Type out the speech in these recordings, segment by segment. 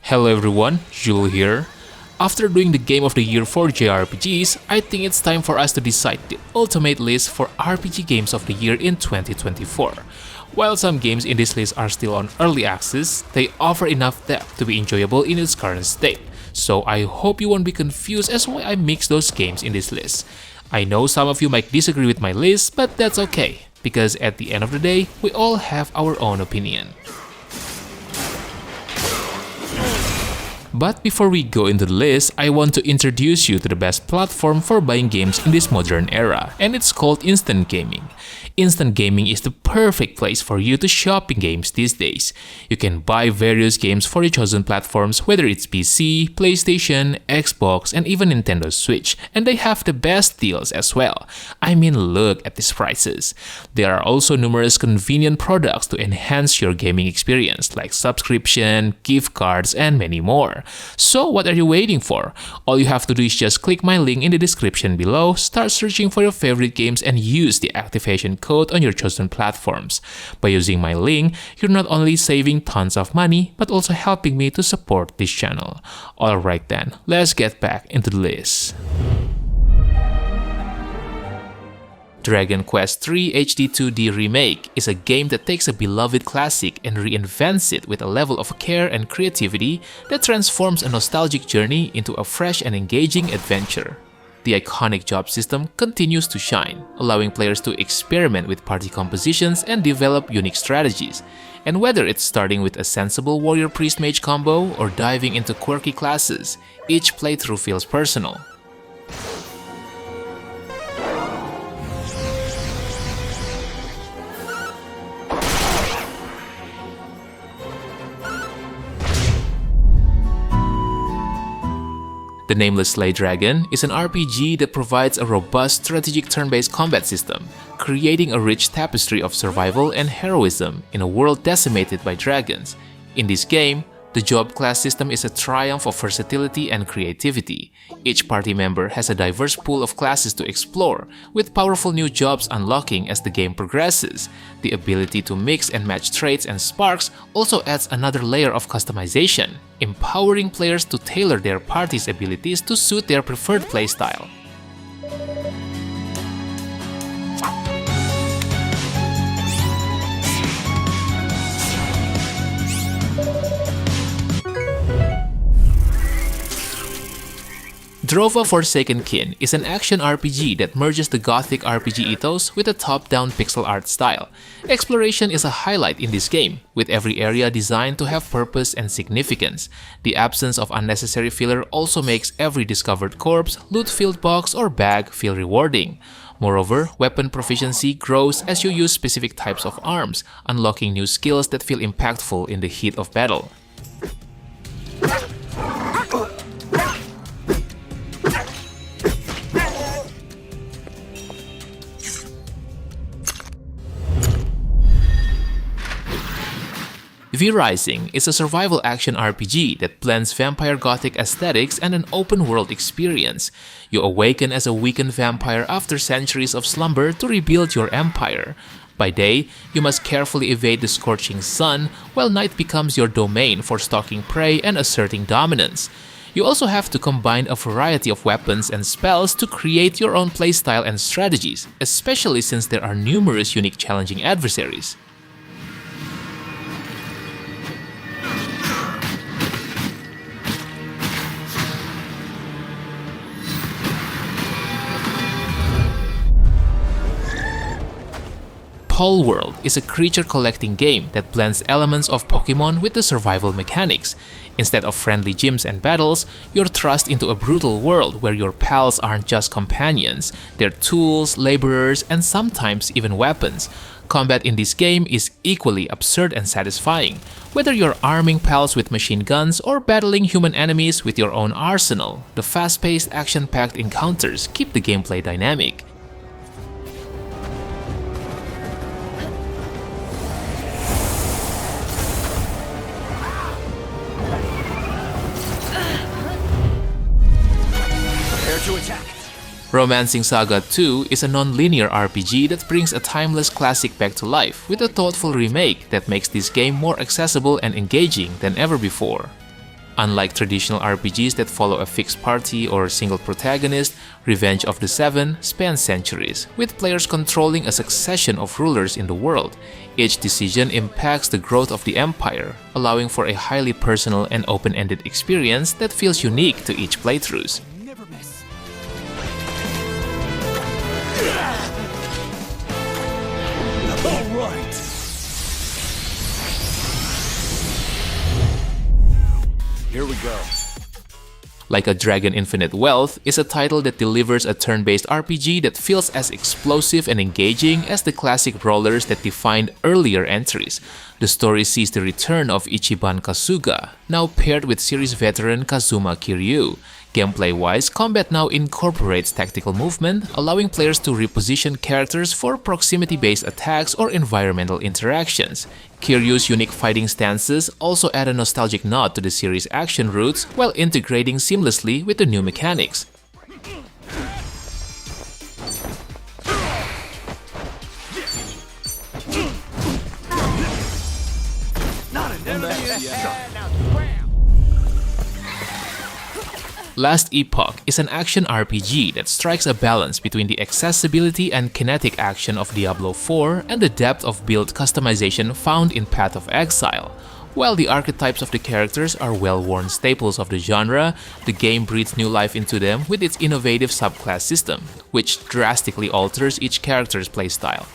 Hello everyone, Jules here. After doing the Game of the Year for JRPGs, I think it's time for us to decide the ultimate list for RPG Games of the Year in 2024. While some games in this list are still on early access, they offer enough depth to be enjoyable in its current state. So I hope you won't be confused as why I mix those games in this list. I know some of you might disagree with my list, but that's okay, because at the end of the day, we all have our own opinion. But before we go into the list, I want to introduce you to the best platform for buying games in this modern era, and it's called Instant Gaming. Instant Gaming is the perfect place for you to shop in games these days. You can buy various games for your chosen platforms, whether it's PC, PlayStation, Xbox, and even Nintendo Switch, and they have the best deals as well. I mean, look at these prices. There are also numerous convenient products to enhance your gaming experience, like subscription, gift cards, and many more. So what are you waiting for? All you have to do is just click my link in the description below, start searching for your favorite games, and use the activation code on your chosen platforms. By using my link, you're not only saving tons of money, but also helping me to support this channel. Alright then, let's get back into the list. Dragon Quest III HD 2D Remake is a game that takes a beloved classic and reinvents it with a level of care and creativity that transforms a nostalgic journey into a fresh and engaging adventure. The iconic job system continues to shine, allowing players to experiment with party compositions and develop unique strategies. And whether it's starting with a sensible warrior-priest-mage combo or diving into quirky classes, each playthrough feels personal. The Nameless Slay Dragon is an RPG that provides a robust strategic turn-based combat system, creating a rich tapestry of survival and heroism in a world decimated by dragons. In this game, the job class system is a triumph of versatility and creativity. Each party member has a diverse pool of classes to explore, with powerful new jobs unlocking as the game progresses. The ability to mix and match traits and sparks also adds another layer of customization, empowering players to tailor their party's abilities to suit their preferred playstyle. Drova Forsaken Kin is an action RPG that merges the Gothic RPG ethos with a top-down pixel art style. Exploration is a highlight in this game, with every area designed to have purpose and significance. The absence of unnecessary filler also makes every discovered corpse, loot-filled box, or bag feel rewarding. Moreover, weapon proficiency grows as you use specific types of arms, unlocking new skills that feel impactful in the heat of battle. V-Rising is a survival action RPG that blends vampire gothic aesthetics and an open-world experience. You awaken as a weakened vampire after centuries of slumber to rebuild your empire. By day, you must carefully evade the scorching sun, while night becomes your domain for stalking prey and asserting dominance. You also have to combine a variety of weapons and spells to create your own playstyle and strategies, especially since there are numerous unique challenging adversaries. Palworld is a creature collecting game that blends elements of Pokemon with the survival mechanics. Instead of friendly gyms and battles, you're thrust into a brutal world where your pals aren't just companions, they're tools, laborers, and sometimes even weapons. Combat in this game is equally absurd and satisfying, whether you're arming pals with machine guns or battling human enemies with your own arsenal. The fast-paced, action-packed encounters keep the gameplay dynamic. Romancing Saga 2 is a non-linear RPG that brings a timeless classic back to life with a thoughtful remake that makes this game more accessible and engaging than ever before. Unlike traditional RPGs that follow a fixed party or single protagonist, Revenge of the Seven spans centuries, with players controlling a succession of rulers in the world. Each decision impacts the growth of the empire, allowing for a highly personal and open-ended experience that feels unique to each playthrough. Never miss. All right. Here we go. Like a Dragon Infinite Wealth is a title that delivers a turn-based RPG that feels as explosive and engaging as the classic rollers that defined earlier entries. The story sees the return of Ichiban Kasuga, now paired with series veteran Kazuma Kiryu. Gameplay-wise, combat now incorporates tactical movement, allowing players to reposition characters for proximity-based attacks or environmental interactions. Kiryu's unique fighting stances also add a nostalgic nod to the series' action roots while integrating seamlessly with the new mechanics. Last Epoch is an action RPG that strikes a balance between the accessibility and kinetic action of Diablo 4 and the depth of build customization found in Path of Exile. While the archetypes of the characters are well-worn staples of the genre, the game breathes new life into them with its innovative subclass system, which drastically alters each character's playstyle.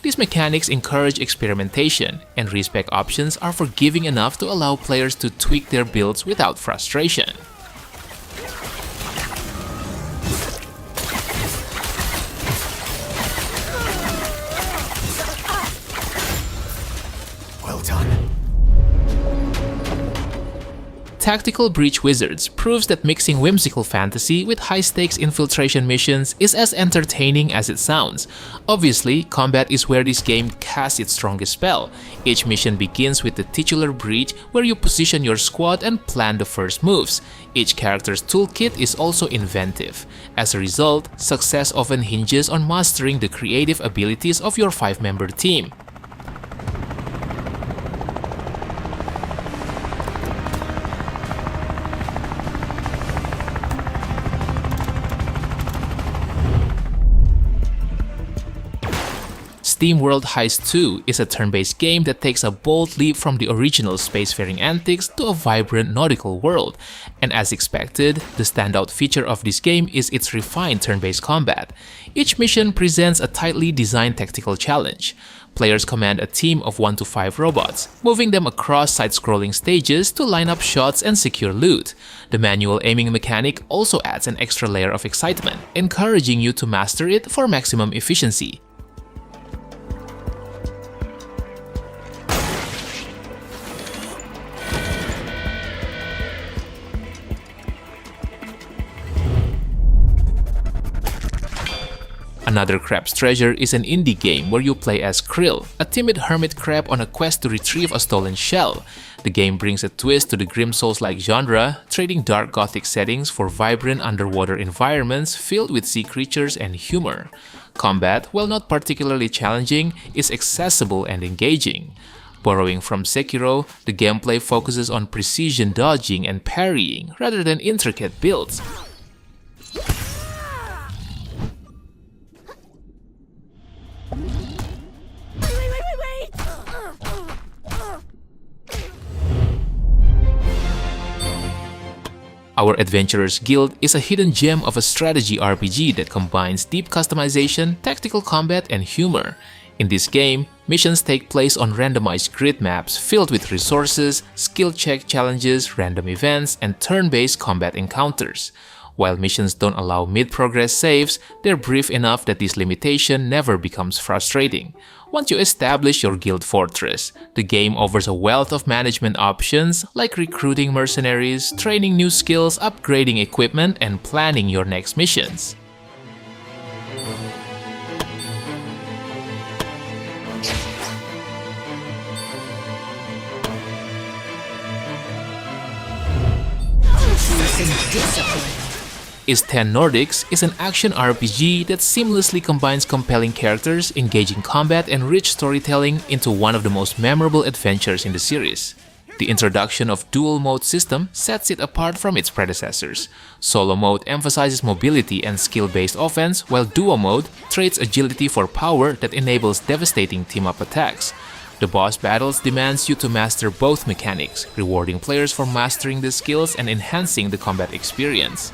These mechanics encourage experimentation, and respec options are forgiving enough to allow players to tweak their builds without frustration. Tactical Breach Wizards proves that mixing whimsical fantasy with high-stakes infiltration missions is as entertaining as it sounds. Obviously, combat is where this game casts its strongest spell. Each mission begins with the titular breach, where you position your squad and plan the first moves. Each character's toolkit is also inventive. As a result, success often hinges on mastering the creative abilities of your 5-member team. SteamWorld Heist 2 is a turn-based game that takes a bold leap from the original spacefaring antics to a vibrant nautical world. And as expected, the standout feature of this game is its refined turn-based combat. Each mission presents a tightly designed tactical challenge. Players command a team of 1 to 5 robots, moving them across side-scrolling stages to line up shots and secure loot. The manual aiming mechanic also adds an extra layer of excitement, encouraging you to master it for maximum efficiency. Another Crab's Treasure is an indie game where you play as Krill, a timid hermit crab on a quest to retrieve a stolen shell. The game brings a twist to the grim Souls-like genre, trading dark gothic settings for vibrant underwater environments filled with sea creatures and humor. Combat, while not particularly challenging, is accessible and engaging. Borrowing from Sekiro, the gameplay focuses on precision dodging and parrying rather than intricate builds. Our Adventurers Guild is a hidden gem of a strategy RPG that combines deep customization, tactical combat, and humor. In this game, missions take place on randomized grid maps filled with resources, skill check challenges, random events, and turn-based combat encounters. While missions don't allow mid-progress saves, they're brief enough that this limitation never becomes frustrating. Once you establish your guild fortress, the game offers a wealth of management options like recruiting mercenaries, training new skills, upgrading equipment, and planning your next missions. S.T.A.L.K.E.R. Nordics is an action RPG that seamlessly combines compelling characters, engaging combat, and rich storytelling into one of the most memorable adventures in the series. The introduction of dual mode system sets it apart from its predecessors. Solo mode emphasizes mobility and skill-based offense, while duo mode trades agility for power that enables devastating team-up attacks. The boss battles demands you to master both mechanics, rewarding players for mastering the skills and enhancing the combat experience.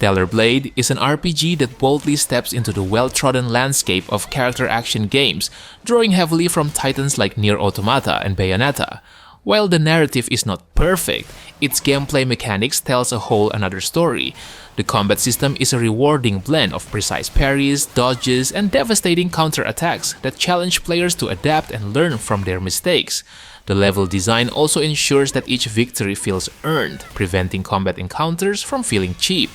Stellar Blade is an RPG that boldly steps into the well-trodden landscape of character action games, drawing heavily from titans like Nier Automata and Bayonetta. While the narrative is not perfect, its gameplay mechanics tells a whole another story. The combat system is a rewarding blend of precise parries, dodges, and devastating counterattacks that challenge players to adapt and learn from their mistakes. The level design also ensures that each victory feels earned, preventing combat encounters from feeling cheap.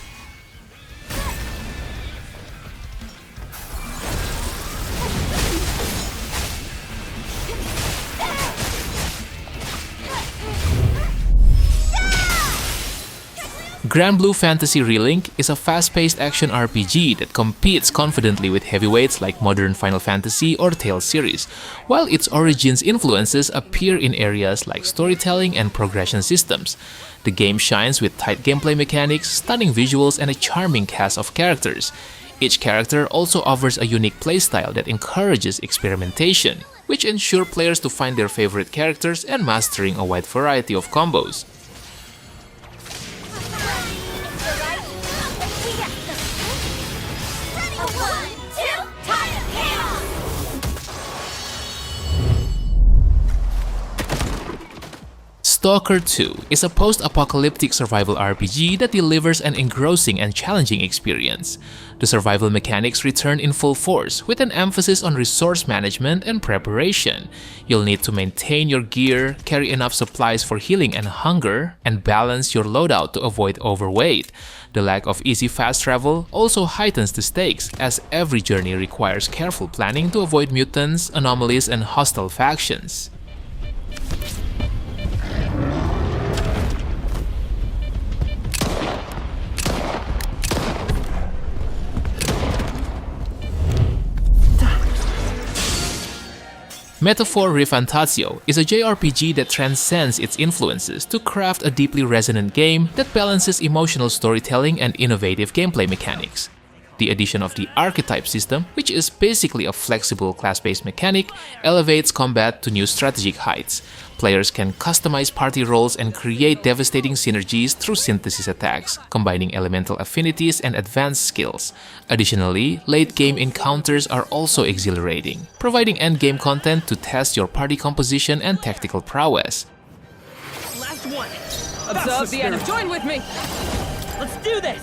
Granblue Fantasy Relink is a fast-paced action RPG that competes confidently with heavyweights like modern Final Fantasy or Tales series, while its origins influences appear in areas like storytelling and progression systems. The game shines with tight gameplay mechanics, stunning visuals, and a charming cast of characters. Each character also offers a unique playstyle that encourages experimentation, which ensure players to find their favorite characters and mastering a wide variety of combos. S.T.A.L.K.E.R 2 is a post-apocalyptic survival RPG that delivers an engrossing and challenging experience. The survival mechanics return in full force with an emphasis on resource management and preparation. You'll need to maintain your gear, carry enough supplies for healing and hunger, and balance your loadout to avoid overweight. The lack of easy fast travel also heightens the stakes, as every journey requires careful planning to avoid mutants, anomalies, and hostile factions. Metaphor ReFantazio is a JRPG that transcends its influences to craft a deeply resonant game that balances emotional storytelling and innovative gameplay mechanics. The addition of the archetype system, which is basically a flexible class-based mechanic, elevates combat to new strategic heights. Players can customize party roles and create devastating synergies through synthesis attacks, combining elemental affinities and advanced skills. Additionally, late-game encounters are also exhilarating, providing end-game content to test your party composition and tactical prowess. Last one! Observe the enemy! Join with me! Let's do this!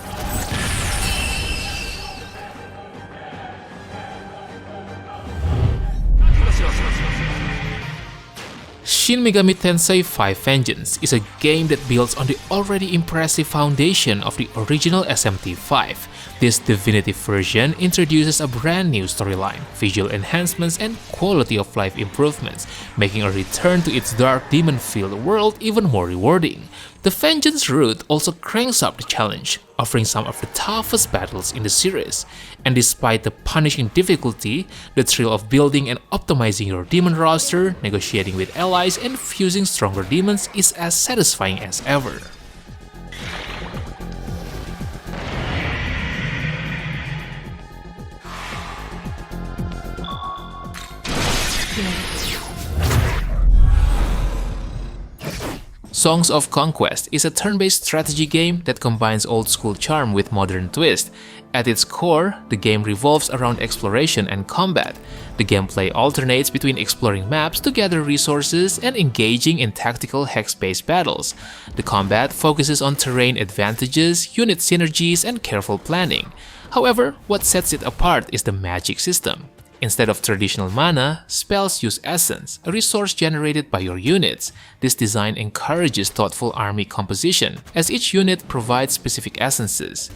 Shin Megami Tensei 5 Vengeance is a game that builds on the already impressive foundation of the original SMT5. This definitive version introduces a brand new storyline, visual enhancements, and quality of life improvements, making a return to its dark demon-filled world even more rewarding. The Vengeance route also cranks up the challenge, offering some of the toughest battles in the series. And despite the punishing difficulty, the thrill of building and optimizing your demon roster, negotiating with allies, and fusing stronger demons is as satisfying as ever. Songs of Conquest is a turn-based strategy game that combines old-school charm with modern twist. At its core, the game revolves around exploration and combat. The gameplay alternates between exploring maps to gather resources and engaging in tactical hex-based battles. The combat focuses on terrain advantages, unit synergies, and careful planning. However, what sets it apart is the magic system. Instead of traditional mana, spells use essence, a resource generated by your units. This design encourages thoughtful army composition, as each unit provides specific essences.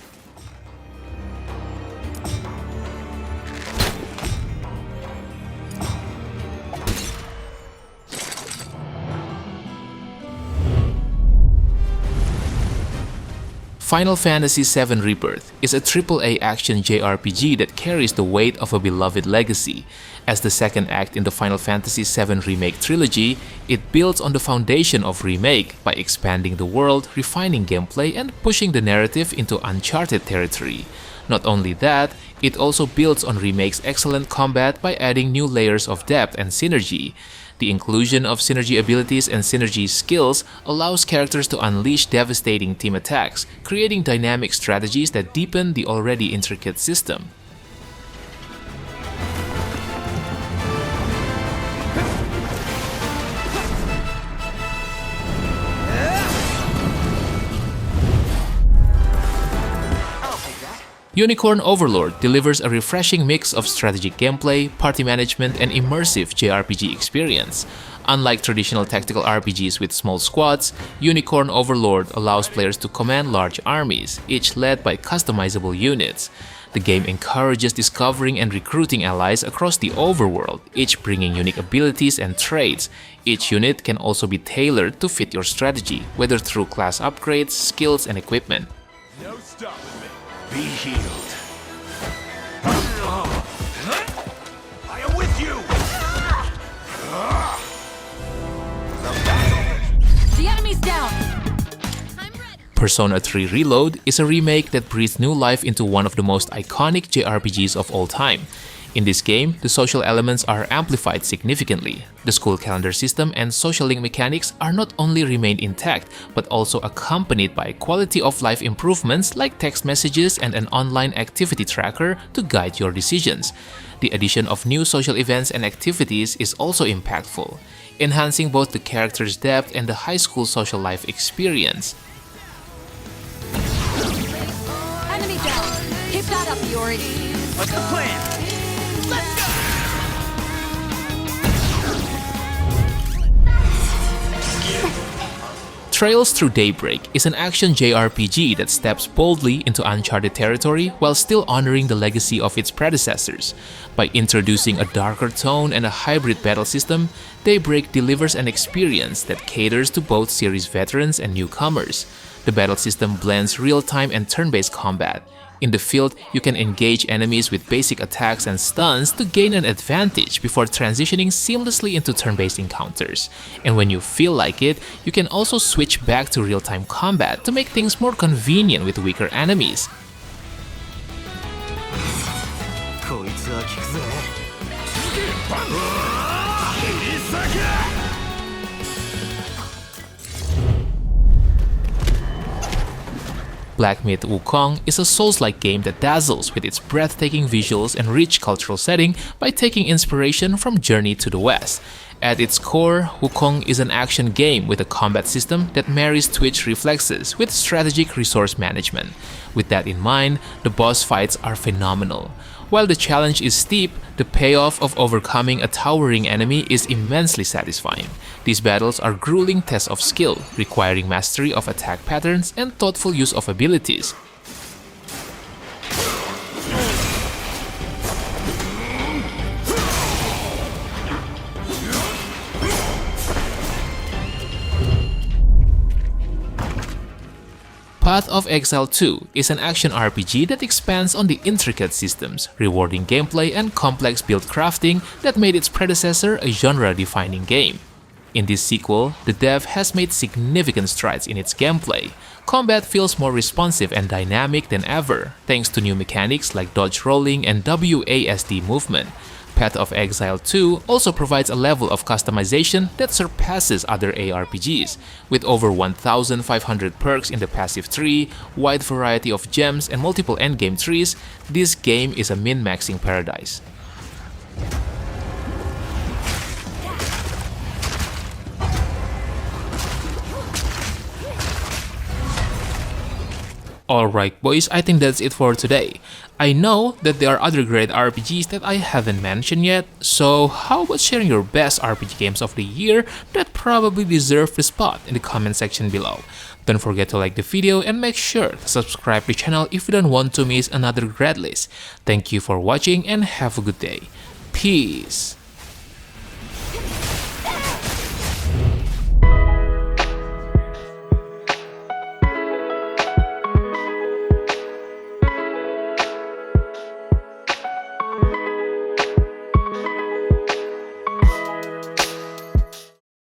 Final Fantasy VII Rebirth is a AAA action JRPG that carries the weight of a beloved legacy. As the second act in the Final Fantasy VII Remake trilogy, it builds on the foundation of Remake by expanding the world, refining gameplay, and pushing the narrative into uncharted territory. Not only that, it also builds on Remake's excellent combat by adding new layers of depth and synergy. The inclusion of synergy abilities and synergy skills allows characters to unleash devastating team attacks, creating dynamic strategies that deepen the already intricate system. Unicorn Overlord delivers a refreshing mix of strategic gameplay, party management, and immersive JRPG experience. Unlike traditional tactical RPGs with small squads, Unicorn Overlord allows players to command large armies, each led by customizable units. The game encourages discovering and recruiting allies across the overworld, each bringing unique abilities and traits. Each unit can also be tailored to fit your strategy, whether through class upgrades, skills, and equipment. No stopping me. Be healed. I am with you. The enemy's down. Persona 3 Reload is a remake that breathes new life into one of the most iconic JRPGs of all time. In this game, the social elements are amplified significantly. The school calendar system and social link mechanics are not only remained intact, but also accompanied by quality of life improvements like text messages and an online activity tracker to guide your decisions. The addition of new social events and activities is also impactful, enhancing both the character's depth and the high school social life experience. Enemy down. Keep that up, Yori. What's the plan? Let's go! Trails Through Daybreak is an action JRPG that steps boldly into uncharted territory while still honoring the legacy of its predecessors. By introducing a darker tone and a hybrid battle system, Daybreak delivers an experience that caters to both series veterans and newcomers. The battle system blends real-time and turn-based combat. In the field, you can engage enemies with basic attacks and stuns to gain an advantage before transitioning seamlessly into turn-based encounters. And when you feel like it, you can also switch back to real-time combat to make things more convenient with weaker enemies. Black Myth: Wukong is a Souls-like game that dazzles with its breathtaking visuals and rich cultural setting by taking inspiration from Journey to the West. At its core, Wukong is an action game with a combat system that marries twitch reflexes with strategic resource management. With that in mind, the boss fights are phenomenal. While the challenge is steep, the payoff of overcoming a towering enemy is immensely satisfying. These battles are grueling tests of skill, requiring mastery of attack patterns and thoughtful use of abilities. Path of Exile 2 is an action RPG that expands on the intricate systems, rewarding gameplay, and complex build crafting that made its predecessor a genre-defining game. In this sequel, the dev has made significant strides in its gameplay. Combat feels more responsive and dynamic than ever, thanks to new mechanics like dodge rolling and WASD movement. Path of Exile 2 also provides a level of customization that surpasses other ARPGs. With over 1,500 perks in the passive tree, wide variety of gems, and multiple endgame trees, this game is a min-maxing paradise. Alright boys, I think that's it for today. I know that there are other great RPGs that I haven't mentioned yet, so how about sharing your best RPG games of the year that probably deserve the spot in the comment section below. Don't forget to like the video and make sure to subscribe to the channel if you don't want to miss another great list. Thank you for watching and have a good day. Peace!